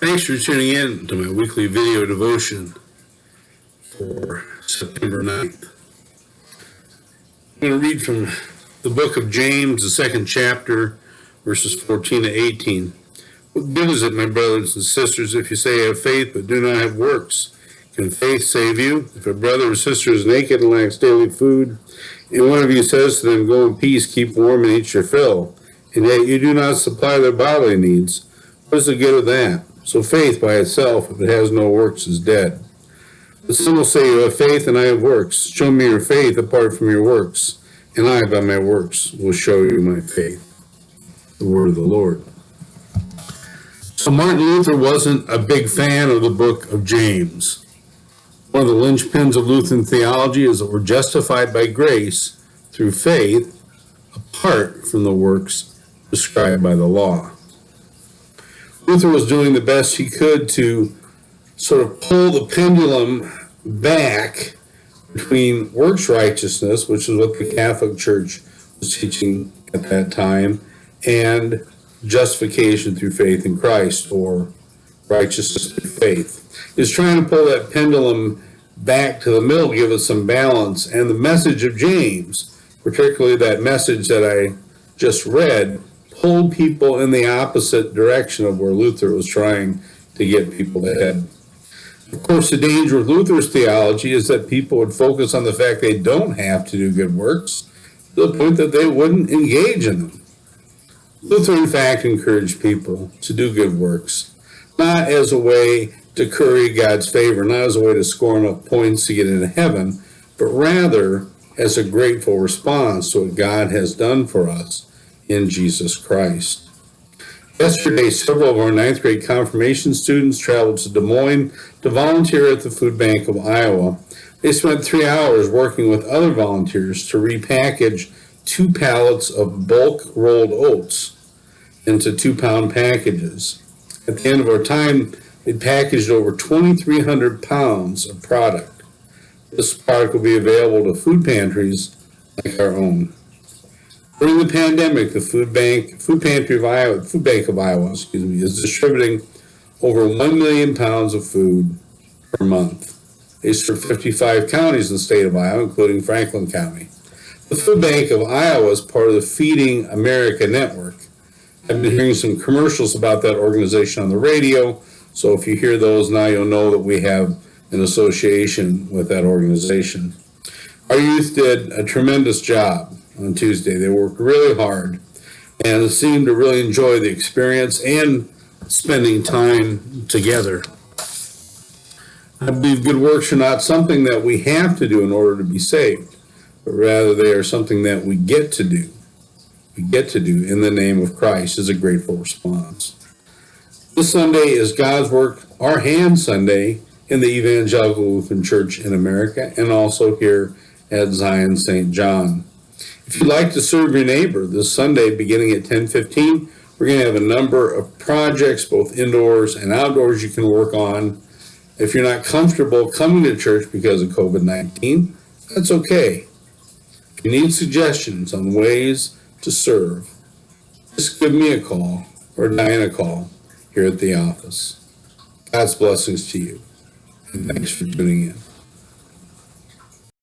Thanks for tuning in to my weekly video devotion for September 9th. I'm going to read from the book of James, the second chapter, verses 14 to 18. What good is it, my brothers and sisters, if you say you have faith but do not have works? Can faith save you? If a brother or sister is naked and lacks daily food, and one of you says to them, "Go in peace, keep warm and eat your fill," and yet you do not supply their bodily needs, what is the good of that? So faith by itself, if it has no works, is dead. But some will say, "You have faith and I have works. Show me your faith apart from your works, and I by my works will show you my faith." The word of the Lord. So Martin Luther wasn't a big fan of the book of James. One of the linchpins of Lutheran theology is that we're justified by grace through faith apart from the works prescribed by the law. Luther was doing the best he could to sort of pull the pendulum back between works righteousness, which is what the Catholic Church was teaching at that time, and justification through faith in Christ, or righteousness through faith. He's trying to pull that pendulum back to the middle, give it some balance. And the message of James, particularly that message that I just read, pulled people in the opposite direction of where Luther was trying to get people to head. Of course, the danger with Luther's theology is that people would focus on the fact they don't have to do good works to the point that they wouldn't engage in them. Luther, in fact, encouraged people to do good works, not as a way to curry God's favor, not as a way to score enough points to get into heaven, but rather as a grateful response to what God has done for us in Jesus Christ. Yesterday, several of our 9th grade confirmation students traveled to Des Moines to volunteer at the Food Bank of Iowa. They spent 3 hours working with other volunteers to repackage 2 pallets of bulk rolled oats into 2-pound packages. At the end of our time, they packaged over 2,300 pounds of product. This product will be available to food pantries like our own. During the pandemic, the Food Bank of Iowa, is distributing over 1 million pounds of food per month. They serve 55 counties in the state of Iowa, including Franklin County. The Food Bank of Iowa is part of the Feeding America network. I've been hearing some commercials about that organization on the radio, so if you hear those now, you'll know that we have an association with that organization. Our youth did a tremendous job on Tuesday. They worked really hard and seemed to really enjoy the experience and spending time together. I believe good works are not something that we have to do in order to be saved, but rather they are something that we get to do. We get to do in the name of Christ as a grateful response. This Sunday is God's Work, Our Hand Sunday in the Evangelical Lutheran Church in America and also here at Zion St. John. If you'd like to serve your neighbor this Sunday beginning at 10:15, we're going to have a number of projects, both indoors and outdoors, you can work on. If you're not comfortable coming to church because of COVID-19, that's okay. If you need suggestions on ways to serve, just give me a call or Diana a call here at the office. God's blessings to you, and thanks for tuning in.